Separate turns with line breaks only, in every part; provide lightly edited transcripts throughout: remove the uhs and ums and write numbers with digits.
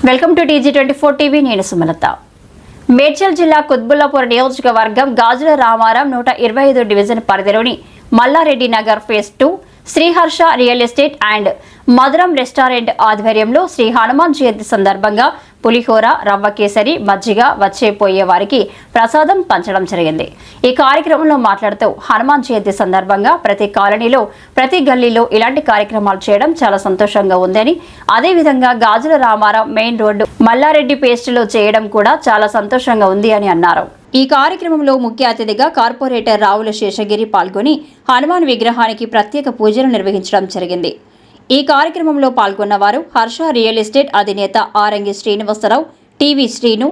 Welcome to TG24 TV. నేను సుమలత. మేడ్చల్ జిల్లా కుత్బుల్లాపూర్ నియోజకవర్గం గాజుల రామారం 125 డివిజన్ పరిధిలోని Mallareddy Nagar phase 2 Sriharsha real estate and Madhuram restaurant ఆధ్వర్యంలో శ్రీ హనుమాన్ జయంతి సందర్భంగా పులిహోర, రవ్వ కేసరి, మజ్జిగ వచ్చేపోయే వారికి ప్రసాదం పంచడం జరిగింది. ఈ కార్యక్రమంలో మాట్లాడుతూ హనుమాన్ జయంతి సందర్భంగా ప్రతి కాలనీలో, ప్రతి గల్లీలో ఇలాంటి కార్యక్రమాలు చేయడం చాలా సంతోషంగా ఉందని, అదేవిధంగా గాజుల రామారం మెయిన్ రోడ్డు మల్లారెడ్డి పేస్టులో చేయడం కూడా చాలా సంతోషంగా ఉంది అని అన్నారు. ఈ కార్యక్రమంలో ముఖ్య అతిథిగా కార్పొరేటర్ రావుల శేషగిరి పాల్గొని హనుమాన్ విగ్రహానికి ప్రత్యేక పూజలు నిర్వహించడం జరిగింది. ఈ కార్యక్రమంలో పాల్గొన్న వారు హర్ష రియల్ ఎస్టేట్ అధినేత ఆరంగి శ్రీనివాసరావు, టీవీ శ్రీను,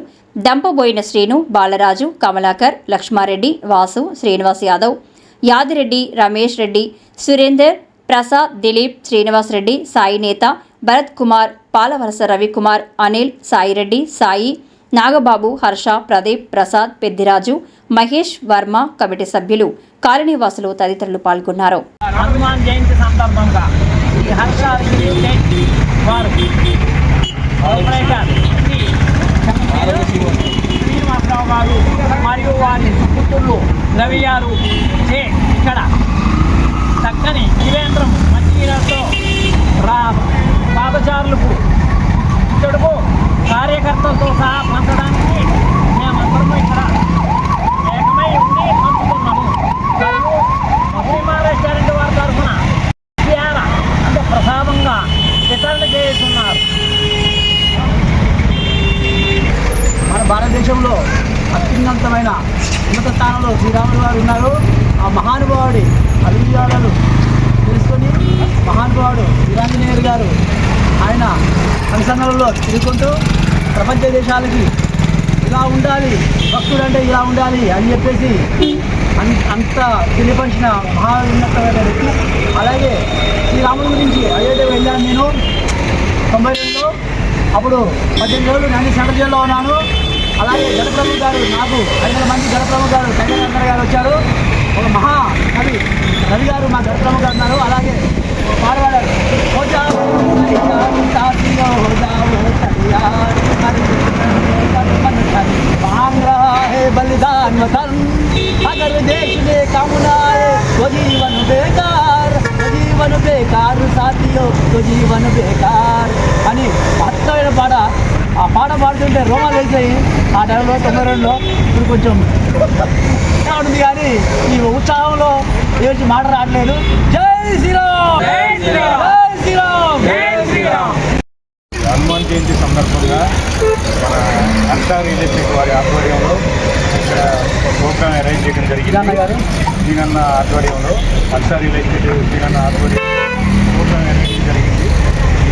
దంపబోయిన శ్రీను, బాలరాజు, కమలాకర్, లక్ష్మారెడ్డి, వాసు, శ్రీనివాస్ యాదవ్, యాదిరెడ్డి, రమేష్ రెడ్డి, సురేందర్, ప్రసాద్, దిలీప్, శ్రీనివాస్ రెడ్డి, సాయి నేత, భరత్ కుమార్, పాలవరస రవికుమార్, అనిల్, సాయిరెడ్డి, సాయి, నాగబాబు, హర్ష, ప్రదీప్, ప్రసాద్, పెద్దిరాజు, మహేష్, వర్మ, కమిటీ సభ్యులు, కాలనీవాసులు తదితరులు పాల్గొన్నారు.
హనుమాన్ జయంతి సందర్భంగా ఈ హర్ష రియల్ ఎస్టేట్ వారు శ్రీనివాసరావు గారు మరియు వారి పుత్రులు రవి గారు ఇక్కడ చక్కని నివేంద్రం మంచినీళ్ళతో పాదచారులకు ఇతడుకు కార్యకర్తలతో సహా పంచడానికి మేమందరము ఇక్కడ ఏకమై ఉండి పంచుతున్నాము. మరియు మధురిమా రెస్టారెంట్ వారి తరఫున అంటే ప్రసాదంగా వితరణ చేస్తున్నారు. మన భారతదేశంలో అత్యున్నతమైన ఉన్నత స్థానంలో శ్రీరాములు వారు ఉన్నారు. ఆ మహానుభావుడి అభివృద్ధాలను తెలుసుకొని మహానుభావుడు వీరాంజనేయులు గారు ఆయన సంసంగంలో తిరుగుకుంటూ ప్రపంచ దేశాలకి ఇలా ఉండాలి, భక్తుడు అంటే ఇలా ఉండాలి అని చెప్పేసి అంత తెలియపరిచిన మహా ఉన్నతమైన వ్యక్తి. అలాగే శ్రీరాముడి గురించి అయోధ్య వెళ్ళాను నేను 92లో. అప్పుడు 18 రోజులు నేను సెంట్రల్ జైల్లో ఉన్నాను. అలాగే జలప్రభు గారు, నాకు 500 మంది జలప్రభు గారు, కళ్యాణ గారు వచ్చారు. ఒక మహా కవి రవి గారు మా జలప్రభు గారు ఉన్నారు. అలాగే పాడవాడారు बलिदान वतन अगर देश ने कामना है तो जीवन बेकार साथियों तो जीवन बेकार అని అద్భుతమైన పాట. ఆ పాట పాడుతుంటే రోమాలు వేసాయి. ఆ టైంలో 92లో ఇప్పుడు కొంచెం ఉంటుంది కానీ ఈ ఉత్సాహంలో ఏది మాట రావట్లేదు. జై శ్రీరామ్, జై శ్రీరామ్, జై శ్రీరామ్.
హనుమాన్ జయంతి సందర్భంగా మన హర్ష రియల్ ఎస్టేట్ వారి ఆధ్వర్యంలో ఇక్కడ ప్రోగ్రామ్ అరేంజ్ చేయడం జరిగింది. శ్రీనన్న ఆధ్వర్యంలో హర్ష రియల్ ఎస్టేట్ శ్రీనన్న ఆధ్వర్యంలో ప్రోగ్రామ్ అరేంజ్ చేయడం జరిగింది.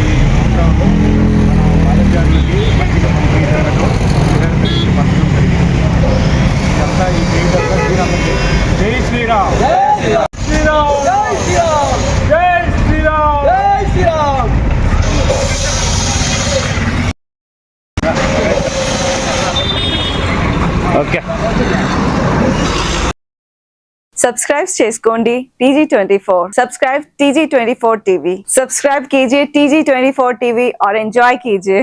ఈ ప్రోగ్రాంలో మనం ఆరోగ్యానికి మంచిగా పంపించడంతో పంచడం జరిగింది. ఇదంతా ఈ చేయడంతో శ్రీనన్న జై శ్రీరామ్, జై శ్రీరామ్, జై శ్రీరామ్, జై శ్రీరామ్, జై శ్రీరామ్. ఓకే,
సబ్స్క్రైబ్ చేసుకోండి TG24. Subscribe TG24 TV. Subscribe कीजिए TG24 टीवी और एंजॉय कीजिए.